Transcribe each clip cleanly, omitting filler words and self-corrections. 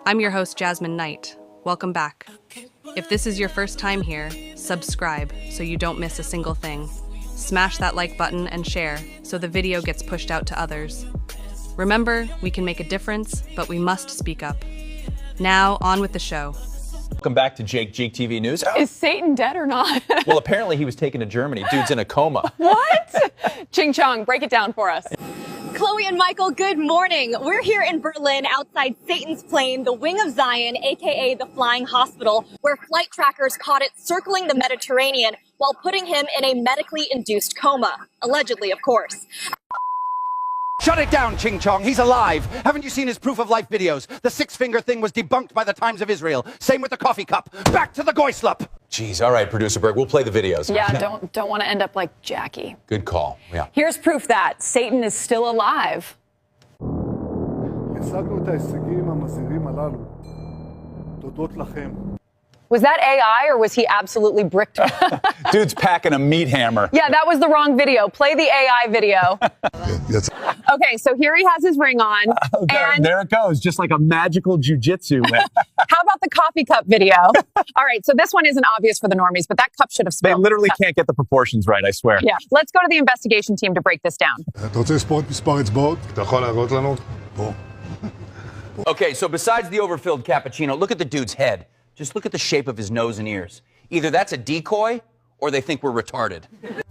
I'm your host, JasmineKnight. Welcome back. If this is your first time here, subscribe so you don't miss a single thing. Smash that like button and share so the video gets pushed out to others. Remember, we can make a difference, but we must speak up. Now, on with the show. Welcome back to Jake TV News. Is Satan dead or not? Well, apparently he was taken to Germany. Dude's in a coma. What? Ching Chong, break it down for us. Chloe and Michael, good morning. We're here in Berlin outside Satan's plane, the Wing of Zion, aka the Flying Hospital, where flight trackers caught it circling the Mediterranean while putting him in a medically induced coma. Allegedly, of course. Shut it down, Ching Chong. He's alive. Haven't you seen his proof of life videos? The six-finger thing was debunked by the Times of Israel. Same with the coffee cup. Back to the Goislup. Jeez, all right, Producer Berg, we'll play the videos. Yeah, don't want to end up like Jackie. Good call, yeah. Here's proof that Satan is still alive. Was that AI or was he absolutely bricked? Dude's packing a meat hammer. Yeah, that was the wrong video. Play the AI video. Okay, so here he has his ring on. And there it goes, just like a magical jujitsu. how about the coffee cup video? All right, so this one isn't obvious for the normies, but that cup should have spilled. They literally can't get the proportions right, I swear. Yeah, let's go to the investigation team to break this down. Okay, so besides the overfilled cappuccino, look at the dude's head. Just look at the shape of his nose and ears. Either that's a decoy, or they think we're retarded.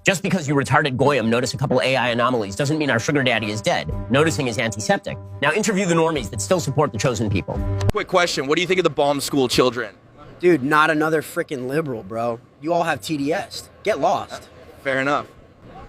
Just because you retarded Goyim notice a couple AI anomalies doesn't mean our sugar daddy is dead. Noticing is antiseptic. Now interview the normies that still support the chosen people. Quick question, what do you think of the bomb school children? Dude, not another freaking liberal, bro. You all have TDS. Get lost. Fair enough.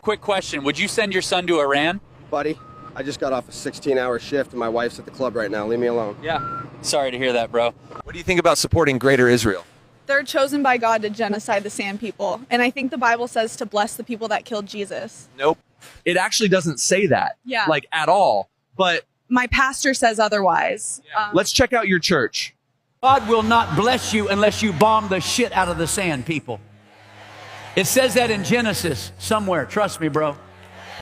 Quick question, would you send your son to Iran? Buddy, I just got off a 16-hour shift and my wife's at the club right now. Leave me alone. Yeah, sorry to hear that, bro. What do you think about supporting Greater Israel? They're chosen by God to genocide the sand people. And I think the Bible says to bless the people that killed Jesus. Nope. It actually doesn't say that. Yeah. Like, at all. But my pastor says otherwise. let's check out your church. God will not bless you unless you bomb the shit out of the sand people. It says that in Genesis somewhere. Trust me, bro.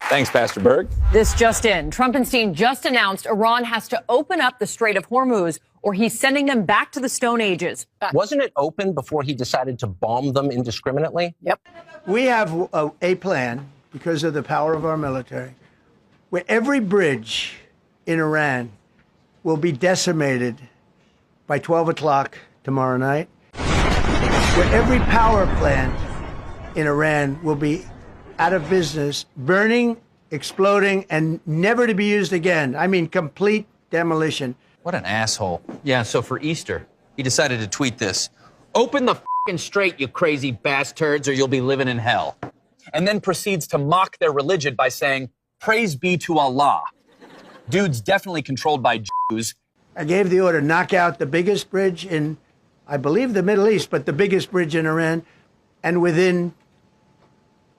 Thanks, Pastor Berg. This just in. Trumpenstein just announced Iran has to open up the Strait of Hormuz or he's sending them back to the Stone Ages. Wasn't it open before he decided to bomb them indiscriminately? Yep. We have a plan, because of the power of our military, where every bridge in Iran will be decimated by 12 o'clock tomorrow night, where every power plant in Iran will be out of business, burning, exploding, and never to be used again. I mean, complete demolition. What an asshole. Yeah, so for Easter, he decided to tweet this. Open the f***ing strait, you crazy bastards, or you'll be living in hell. And then proceeds to mock their religion by saying, praise be to Allah. Dude's definitely controlled by Jews. I gave the order, knock out the biggest bridge in, I believe, the Middle East, but the biggest bridge in Iran. And within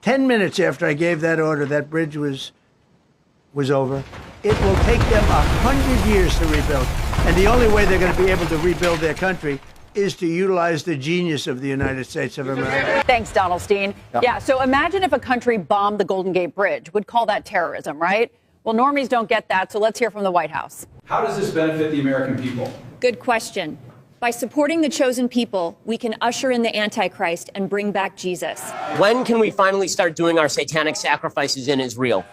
10 minutes after I gave that order, that bridge was over. It will take them 100 years to rebuild. And the only way they're going to be able to rebuild their country is to utilize the genius of the United States of America. Thanks, Donaldstein. Yeah, so imagine if a country bombed the Golden Gate Bridge. Would call that terrorism, right? Well, normies don't get that, so let's hear from the White House. How does this benefit the American people? Good question. By supporting the chosen people, we can usher in the Antichrist and bring back Jesus. When can we finally start doing our satanic sacrifices in Israel?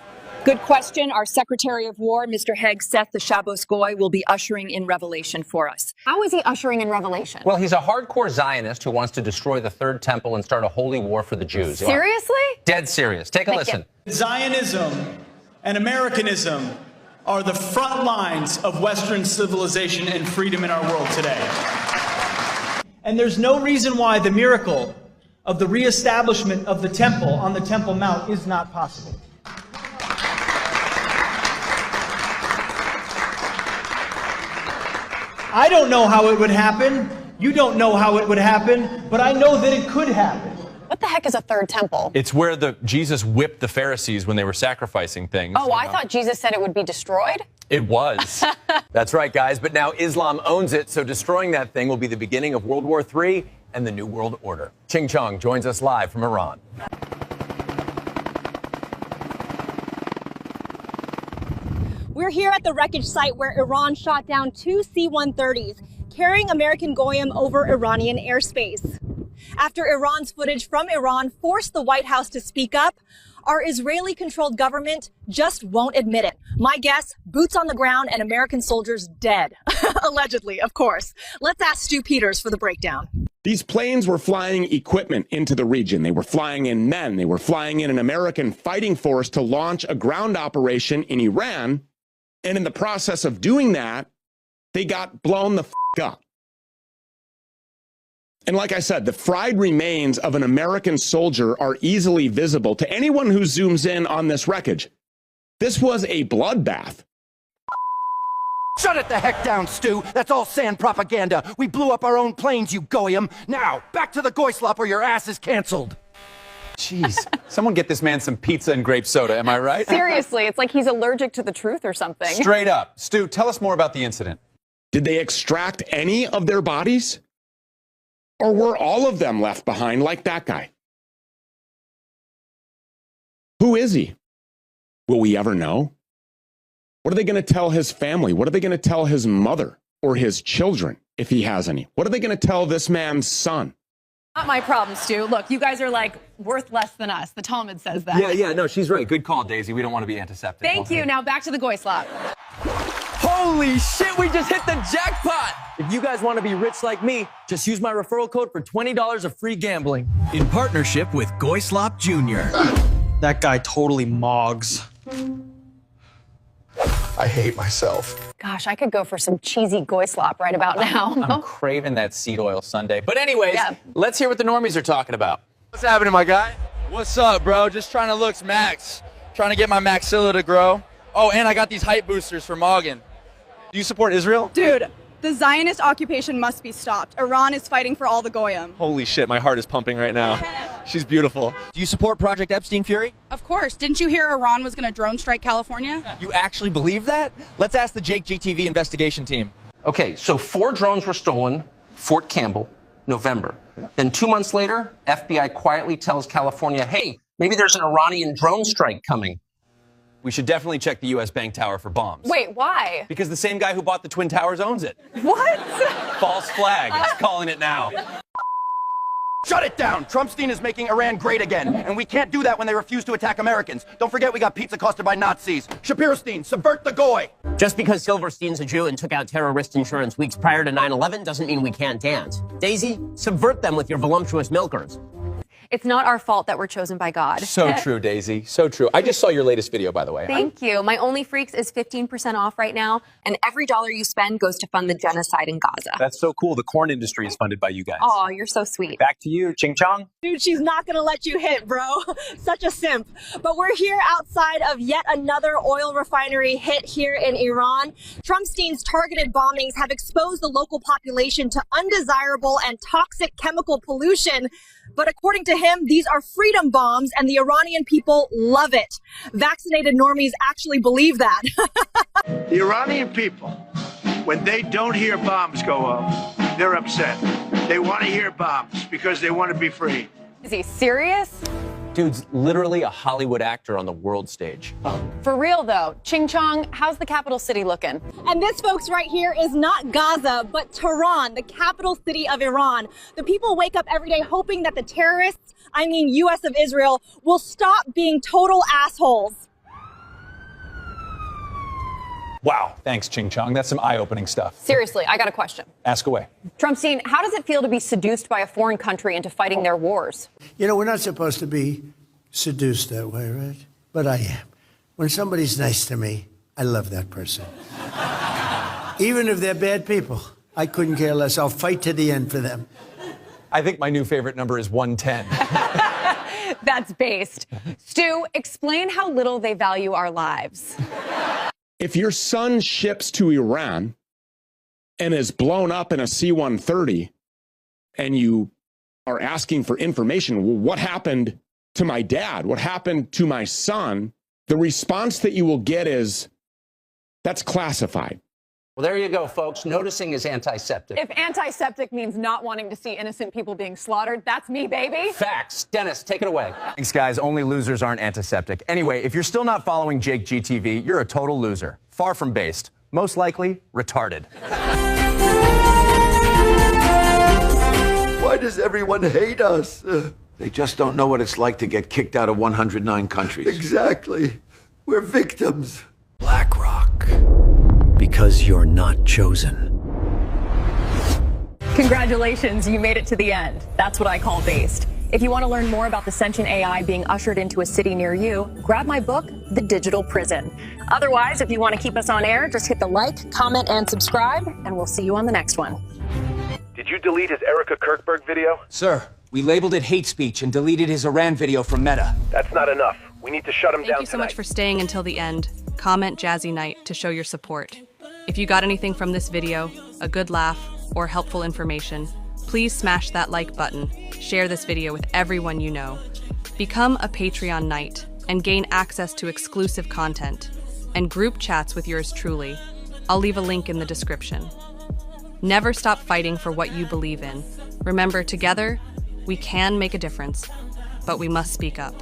Good question. Our Secretary of War, Mr. Heg Seth the Shabbos Goy, will be ushering in Revelation for us. How is he ushering in Revelation? Well, he's a hardcore Zionist who wants to destroy the Third Temple and start a holy war for the Jews. Seriously? Dead serious. Take a listen. Zionism and Americanism are the front lines of Western civilization and freedom in our world today. And there's no reason why the miracle of the reestablishment of the temple on the Temple Mount is not possible. I don't know how it would happen. You don't know how it would happen, but I know that it could happen. What the heck is a third temple? It's where Jesus whipped the Pharisees when they were sacrificing things. Oh, I thought Jesus said it would be destroyed. It was. That's right, guys, but now Islam owns it, so destroying that thing will be the beginning of World War III and the New World Order. Ching Chong joins us live from Iran. We're here at the wreckage site where Iran shot down 2 C-130s, carrying American Goyim over Iranian airspace. After Iran's footage from Iran forced the White House to speak up, our Israeli-controlled government just won't admit it. My guess, boots on the ground and American soldiers dead. Allegedly, of course. Let's ask Stu Peters for the breakdown. These planes were flying equipment into the region. They were flying in men. They were flying in an American fighting force to launch a ground operation in Iran. And in the process of doing that, they got blown the f*** up. And like I said, the fried remains of an American soldier are easily visible to anyone who zooms in on this wreckage. This was a bloodbath. Shut it the heck down, Stu. That's all sand propaganda. We blew up our own planes, you goyim. Now, back to the goy slop or your ass is canceled. Jeez, someone get this man some pizza and grape soda, am I right? Seriously, it's like he's allergic to the truth or something. Straight up. Stu, tell us more about the incident. Did they extract any of their bodies? Or were all of them left behind like that guy? Who is he? Will we ever know? What are they going to tell his family? What are they going to tell his mother or his children, if he has any? What are they going to tell this man's son? Not my problem, Stu. Look, you guys are like worth less than us. The Talmud says that. Yeah, no, she's right. Good call, Daisy. We don't want to be antiseptic. Thank you. Now back to the goy slop. Holy shit, we just hit the jackpot! If you guys want to be rich like me, just use my referral code for $20 of free gambling. In partnership with Goyslop Jr. That guy totally mogs. I hate myself. Gosh, I could go for some cheesy goy slop right about now. I'm craving that seed oil sundae. But anyways, let's hear what the normies are talking about. What's happening, my guy? What's up, bro? Just trying to look max. Trying to get my maxilla to grow. Oh, and I got these hype boosters for Moggin. Do you support Israel? Dude, the Zionist occupation must be stopped. Iran is fighting for all the goyim. Holy shit, my heart is pumping right now. She's beautiful. Do you support Project Epstein Fury? Of course. Didn't you hear Iran was going to drone strike California? You actually believe that? Let's ask the Jake GTV investigation team. Okay, so 4 drones were stolen, Fort Campbell, November. Then 2 months later, FBI quietly tells California, hey, maybe there's an Iranian drone strike coming. We should definitely check the U.S. Bank Tower for bombs. Wait, why? Because the same guy who bought the Twin Towers owns it. What? False flag. It's calling it now. Shut it down! Trumpstein is making Iran great again, and we can't do that when they refuse to attack Americans. Don't forget we got pizza costed by Nazis. Shapiro-Stein, subvert the goy! Just because Silverstein's a Jew and took out terrorist insurance weeks prior to 9/11 doesn't mean we can't dance. Daisy, subvert them with your voluptuous milkers. It's not our fault that we're chosen by God. So true, Daisy. So true. I just saw your latest video, by the way. Thank you. My Only Freaks is 15% off right now, and every dollar you spend goes to fund the genocide in Gaza. That's so cool. The corn industry is funded by you guys. Oh, you're so sweet. Back to you, Ching Chong. Dude, she's not gonna let you hit, bro. Such a simp. But we're here outside of yet another oil refinery hit here in Iran. Trumpstein's targeted bombings have exposed the local population to undesirable and toxic chemical pollution. But according to him, these are freedom bombs, and the Iranian people love it. Vaccinated normies actually believe that. The Iranian people, when they don't hear bombs go off, they're upset. They want to hear bombs because they want to be free. Is he serious? Dude's literally a Hollywood actor on the world stage. For real, though. Ching Chong, how's the capital city looking? And this, folks, right here is not Gaza, but Tehran, the capital city of Iran. The people wake up every day hoping that the terrorists, I mean U.S. of Israel, will stop being total assholes. Wow. Thanks, Ching Chong. That's some eye-opening stuff. Seriously, I got a question. Ask away. Trumpstein, how does it feel to be seduced by a foreign country into fighting their wars? You know, we're not supposed to be seduced that way, right? But I am. When somebody's nice to me, I love that person. Even if they're bad people, I couldn't care less. I'll fight to the end for them. I think my new favorite number is 110. That's based. Stu, explain how little they value our lives. If your son ships to Iran and is blown up in a C-130 and you are asking for information, well, what happened to my dad? What happened to my son? The response that you will get is, that's classified. Well, there you go, folks. Noticing is antiseptic. If antiseptic means not wanting to see innocent people being slaughtered, that's me, baby. Facts. Dennis, take it away. Thanks, guys. Only losers aren't antiseptic. Anyway, if you're still not following Jake GTV, you're a total loser. Far from based. Most likely, retarded. does everyone hate us? They just don't know what it's like to get kicked out of 109 countries. Exactly. We're victims. BlackRock. Because you're not chosen. Congratulations, you made it to the end. That's what I call based. If you want to learn more about the sentient AI being ushered into a city near you, grab my book, The Digital Prison. Otherwise, if you want to keep us on air, just hit the like, comment, and subscribe, and we'll see you on the next one. Did you delete his Erica Kirkberg video? Sir, we labeled it hate speech and deleted his Iran video from Meta. That's not enough. We need to shut him down Thank you so much for staying until the end. Comment JasmineKnight to show your support. If you got anything from this video, a good laugh, or helpful information, please smash that like button, share this video with everyone you know. Become a Patreon Knight and gain access to exclusive content and group chats with yours truly. I'll leave a link in the description. Never stop fighting for what you believe in. Remember, together, we can make a difference, but we must speak up.